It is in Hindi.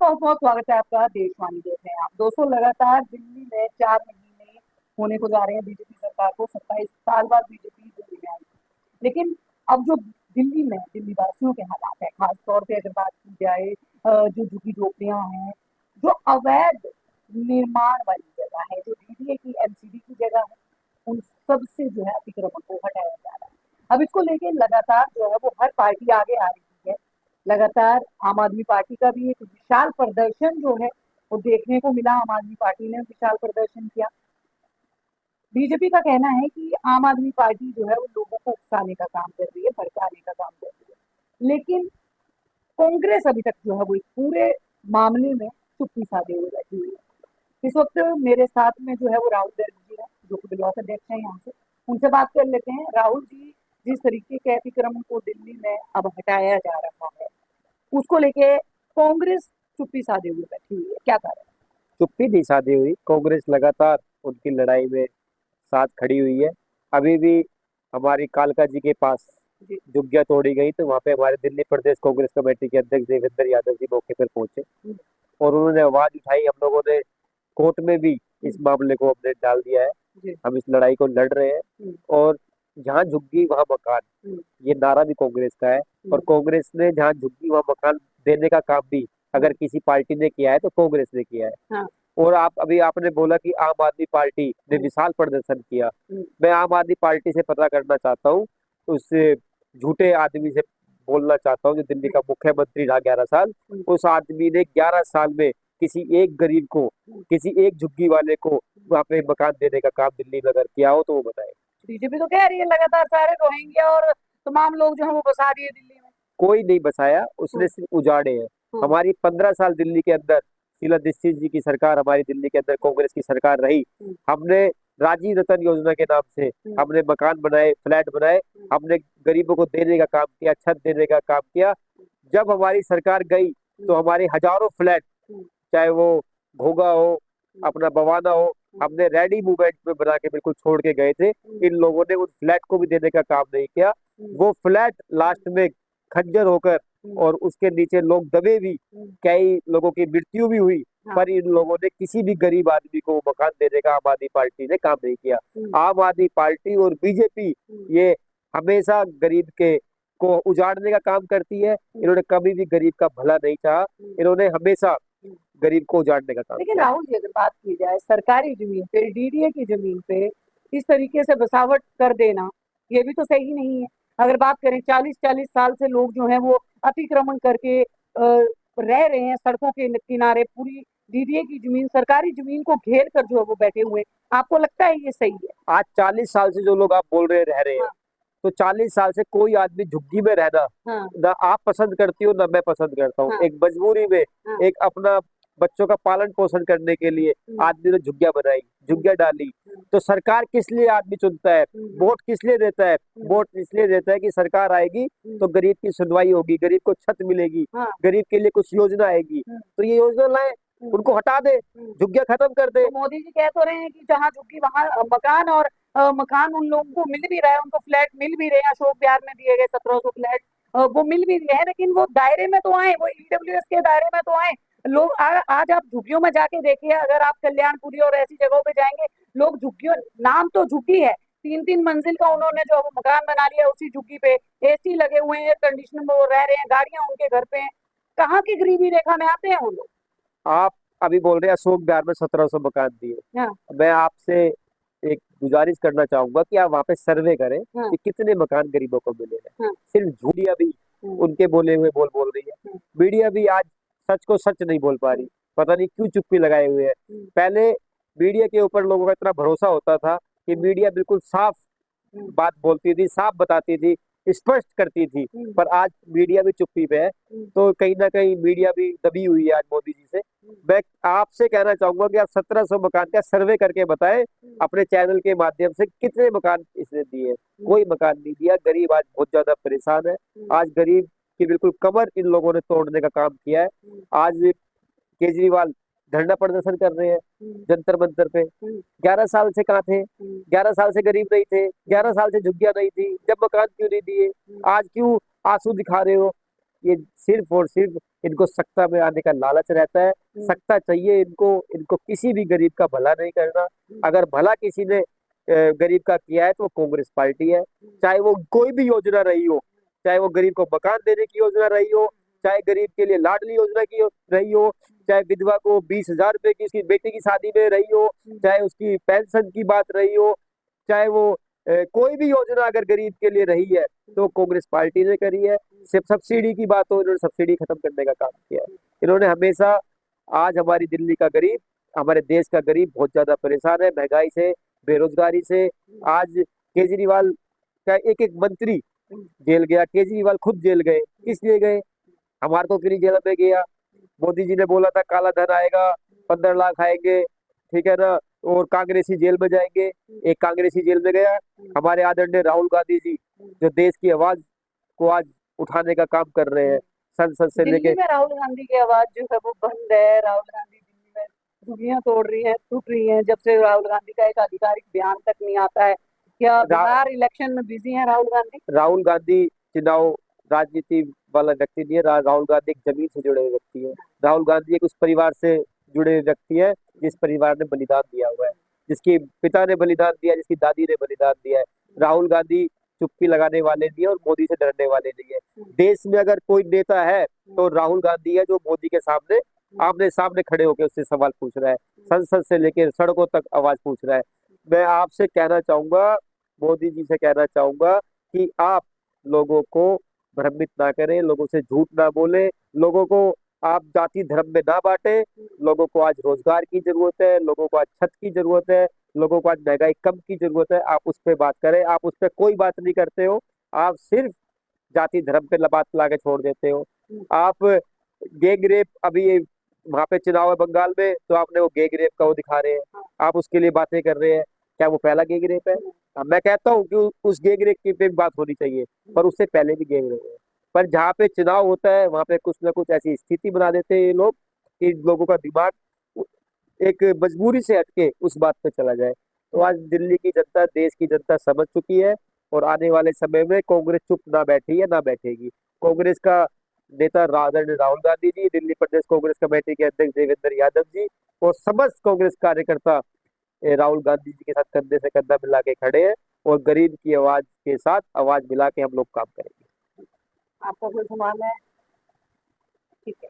बहुत बहुत स्वागत है आपका। देशवाणी देख रहे हैं आप दोस्तों। लगातार दिल्ली में 4 महीने होने को जा रहे हैं बीजेपी सरकार को। 27 साल बाद बीजेपी दिल्ली में आई थी। लेकिन अब जो दिल्ली में दिल्ली वासियों के हालात है, खास तौर पे अगर बात की जाए, जो झुग्गी झोपड़ियां हैं, जो अवैध निर्माण वाली जगह है, जो डीडीए की एमसीडी की जगह है, उन सब से जो है अतिक्रमण को हटाया जा रहा है। अब इसको लेके लगातार जो है वो हर पार्टी आगे आ रही है। लगातार आम आदमी पार्टी का भी एक विशाल प्रदर्शन जो है वो देखने को मिला। आम आदमी पार्टी ने विशाल प्रदर्शन किया। बीजेपी का कहना है कि आम आदमी पार्टी जो है वो लोगों को उकसाने का काम कर रही है, भड़काने का काम कर रही है। लेकिन कांग्रेस अभी तक जो है वो इस पूरे मामले में चुप्पी साधे हुए बैठी हुई है। इस वक्त मेरे साथ में जो है वो राहुल गर्ग जी है, जो कि ब्लॉक अध्यक्ष है यहाँ से। उनसे बात कर लेते हैं। राहुल जी, जिस तरीके के अतिक्रमण को दिल्ली में अब हटाया जा रहा है, उसको लेके कांग्रेस चुप्पी साधे हुए बैठी हुई है, क्या कारण है? चुप्पी नहीं साधी हुई। कांग्रेस लगातार उनकी लड़ाई में साथ खड़ी हुई है। अभी भी हमारी कालका जी के पास जी। झुग्गियां तोड़ी गई तो वहां पे हमारे दिल्ली प्रदेश कांग्रेस कमेटी के अध्यक्ष देवेंद्र यादव जी मौके पर पहुंचे हम्म, और उन्होंने आवाज उठाई। हम लोगों ने कोर्ट में भी इस मामले को हमने डाल दिया है। जी। हम इस लड़ाई को लड़ रहे हैं हम्म, और जहाँ झुग्गी वहां मकान, हम्म, ये नारा भी कांग्रेस का है। और कांग्रेस ने जहाँ झुग्गी वहां मकान देने का काम भी अगर किसी पार्टी ने किया है तो कांग्रेस ने किया है। हाँ। और आपने बोला कि आम आदमी पार्टी ने विशाल प्रदर्शन किया। मैं आम आदमी पार्टी से पता करना चाहता हूँ, उस झूठे आदमी से बोलना चाहता हूँ जो दिल्ली का मुख्यमंत्री रहा 11 साल। उस आदमी ने 11 साल में किसी एक गरीब को, किसी एक झुग्गी वाले को वहां पे मकान देने का काम दिल्ली में अगर किया हो तो वो बताए। बीजेपी तो कह रही है लगातार सारे रोहिंग्या और तमाम लोग जो है वो बसा दिए दिल्ली में। कोई नहीं बसाया, उसने सिर्फ उजाड़े हैं। हमारी 15 साल दिल्ली के अंदर शीला दीक्षित जी की सरकार, हमारी दिल्ली के अंदर कांग्रेस की सरकार रही। हमने राजीव रतन योजना के नाम से हमने मकान बनाए, फ्लैट बनाए, हमने गरीबों को देने का काम किया, छत देने का काम किया। जब हमारी सरकार गई तो हमारे हजारों फ्लैट, चाहे वो घोगा हो, अपना बवाना हो, हमने रेडी मूवमेंट में बना के बिल्कुल छोड़ के गए थे। इन लोगों ने उन फ्लैट को भी देने का काम नहीं किया। वो फ्लैट लास्ट में खंजर होकर और उसके नीचे लोग दबे भी, कई लोगों की मृत्यु भी हुई। पर इन लोगों ने किसी भी गरीब आदमी को मकान देने का आम आदमी पार्टी ने काम नहीं किया। आम आदमी पार्टी और बीजेपी ये हमेशा गरीब के को उजाड़ने का काम करती है। इन्होंने कभी भी गरीब का भला नहीं चाहा। इन्होंने हमेशा गरीब को उजाड़ने का काम लेकिन किया। राहुल जी, अगर बात की जाए सरकारी जमीन पे, डीडीए की जमीन पे इस तरीके से बसावट कर देना, ये भी तो सही नहीं है। अगर बात करें 40-40 साल से लोग जो है वो अतिक्रमण करके रह रहे हैं सड़कों के किनारे। पूरी डीडीए की जमीन, सरकारी जमीन को घेर कर जो है वो बैठे हुए हैं। आपको लगता है ये सही है? आज 40 साल से जो लोग आप बोल रहे रह रहे हैं, हाँ। तो 40 साल से कोई आदमी झुग्गी में रहना हाँ। ना आप पसंद करती हो ना मैं पसंद करता हूँ। हाँ। एक मजबूरी में, हाँ। एक अपना बच्चों का पालन पोषण करने के लिए आदमी ने झुग्गियां बनाई, झुग्गियां डाली। तो सरकार किस लिए आदमी चुनता है, वोट किस लिए देता है? वोट इसलिए देता है कि सरकार आएगी तो गरीब की सुनवाई होगी, गरीब को छत मिलेगी, हाँ। गरीब के लिए कुछ योजना आएगी। तो ये योजना लाए, उनको हटा दे, झुग्गियां खत्म कर दे। तो मोदी जी कह तो रहे हैं कि जहाँ झुग्गी वहां मकान, और मकान उन लोगों को मिल भी रहा है, उनको फ्लैट मिल भी रहे हैं। अशोक विहार में दिए गए 1700 फ्लैट वो मिल भी रहे हैं। लेकिन वो दायरे में तो आए, वो ईडब्ल्यूएस के दायरे में तो आए। लोग आज आप झुग्गियों में जाके देखिए, अगर आप कल्याणपुरी और ऐसी जगहों पे जाएंगे, लोग झुग्गियों, नाम तो झुग्गी है, 3-3 मंजिल का उन्होंने जो वो मकान बना लिया उसी झुग्गी पे। एसी लगे हुए हैं, एयर कंडीशनर में वो रह रहे हैं, गाड़ियां उनके घर पे हैं। कहाँ की गरीबी रेखा में आते हैं वो लोग? आप अभी बोल रहे हैं अशोक विहार में 1700 मकान दिए। हाँ। मैं आपसे एक गुजारिश करना चाहूंगा कि आप वहाँ पे सर्वे करें हाँ। कि कितने मकान गरीबों को मिले हैं। हाँ। सिर्फ झूठिया भी उनके बोले हुए बोल रही है। मीडिया भी आज सच को सच नहीं बोल पा रही, पता नहीं क्यों चुप्पी लगाए हुए है। पहले मीडिया के ऊपर लोगों का इतना भरोसा होता था कि मीडिया बिल्कुल साफ बात बोलती थी, साफ बताती थी, स्पष्ट करती थी। पर आज मीडिया भी चुप्पी पे है। तो कहीं ना कहीं मीडिया भी दबी हुई है आज मोदी जी से। मैं आपसे कहना चाहूंगा कि आप 1700 मकान का सर्वे करके बताएं अपने चैनल के माध्यम से कितने मकान इसने दिए। कोई मकान नहीं दिया। गरीब आज बहुत ज्यादा परेशान है। आज गरीब की बिल्कुल कमर इन लोगों ने तोड़ने का काम किया है। आज केजरीवाल धरना प्रदर्शन कर रहे हैं जंतर मंतर पे। 11 साल से कहाँ थे? 11 साल से गरीब नहीं थे? 11 साल से झुग्गियां नहीं थी? जब मकान क्यों नहीं दिए? आज क्यों आंसू दिखा रहे हो? ये सिर्फ और सिर्फ इनको सत्ता में आने का लालच रहता है, सत्ता चाहिए इनको, इनको किसी भी गरीब का भला नहीं करना। अगर भला किसी ने गरीब का किया है तो वो कांग्रेस पार्टी है, चाहे वो कोई भी योजना रही हो, चाहे वो गरीब को मकान देने की योजना रही हो, चाहे गरीब के लिए लाडली योजना की रही हो, चाहे विधवा को 20,000 रुपए की उसकी बेटी की शादी में रही हो, चाहे उसकी पेंशन की बात रही हो, चाहे वो कोई भी योजना अगर गरीब के लिए रही है तो कांग्रेस पार्टी ने करी है। सिर्फ सब्सिडी की बात हो, इन्होंने सब्सिडी खत्म करने का काम किया है। इन्होंने हमेशा, आज हमारी दिल्ली का गरीब, हमारे देश का गरीब बहुत ज्यादा परेशान है महंगाई से, बेरोजगारी से। आज केजरीवाल का एक एक मंत्री जेल गया, केजरीवाल खुद जेल गए, किस लिए गए? हमारे तो किन्हीं जेल में गया। मोदी जी ने बोला था काला धन आएगा, 15 लाख आएंगे, ठीक है ना, और कांग्रेसी जेल में जाएंगे। एक कांग्रेसी जेल में गया। हमारे आदरणीय राहुल गांधी जी जो देश की आवाज को आज उठाने का काम कर रहे हैं, संसद से दिल्ली लेके। में राहुल गांधी की आवाज जो है वो बंद है। राहुल गांधी दिल्ली में झुग्गियां तोड़ रही है, टूट रही है, जब से राहुल गांधी का एक आधिकारिक बयान तक नहीं आता है। क्या बिहार इलेक्शन में बिजी है राहुल गांधी? राहुल गांधी चुनाव राजनीति वाला व्यक्ति नहीं है। राहुल गांधी एक जमीन से जुड़े हुए व्यक्ति है। राहुल गांधी एक उस परिवार से जुड़े हुए व्यक्ति है जिस परिवार ने बलिदान दिया हुआ है, जिसके पिता ने बलिदान दिया, जिसकी दादी ने बलिदान दिया है। राहुल गांधी चुप्पी लगाने वाले नहीं है और मोदी से डरने वाले नहीं है। देश में अगर कोई नेता है तो राहुल गांधी है, जो मोदी के सामने आमने सामने खड़े होकर उससे सवाल पूछ रहा है, संसद से लेकर सड़कों तक आवाज पूछ रहा है। मैं आपसे कहना चाहूंगा, मोदी जी से कहना चाहूंगा कि आप लोगों को भ्रमित ना करें, लोगों से झूठ ना बोले, लोगों को आप जाति धर्म में ना बांटे। लोगों को आज रोजगार की जरूरत है, लोगों को आज छत की जरूरत है, लोगों को आज महंगाई कम की जरूरत है। आप उस पर बात करें, आप उस पर कोई बात नहीं करते हो। आप सिर्फ जाति धर्म पे बात ला के छोड़ देते हो। आप गैंग रेप, अभी वहां पे चुनाव है बंगाल में, तो आपने वो गैंग रेप का वो दिखा रहे हैं, आप उसके लिए बातें कर रहे हैं। क्या वो पहला गैंग रेप है? मैं कहता हूँ कि उस गैंग रेप की पे बात होनी चाहिए, पर उससे पहले भी गैंग रेप है। पर जहाँ पे चुनाव होता है वहां पे कुछ ना कुछ ऐसी स्थिति बना देते हैं ये लोग कि लोगों का दिमाग एक मजबूरी से हटके उस बात पे चला जाए। तो आज दिल्ली की जनता, देश की जनता समझ चुकी है, और आने वाले समय में कांग्रेस चुप ना बैठी है, ना बैठेगी। कांग्रेस का नेता आदरणीय राहुल गांधी जी, दिल्ली प्रदेश कांग्रेस कमेटी के अध्यक्ष देवेंद्र यादव जी और समस्त कांग्रेस कार्यकर्ता राहुल गांधी जी के साथ कंधे से कंधा मिला के खड़े हैं, और गरीब की आवाज के साथ आवाज मिला के हम लोग काम करेंगे। आपका कोई सवाल है? ठीक है।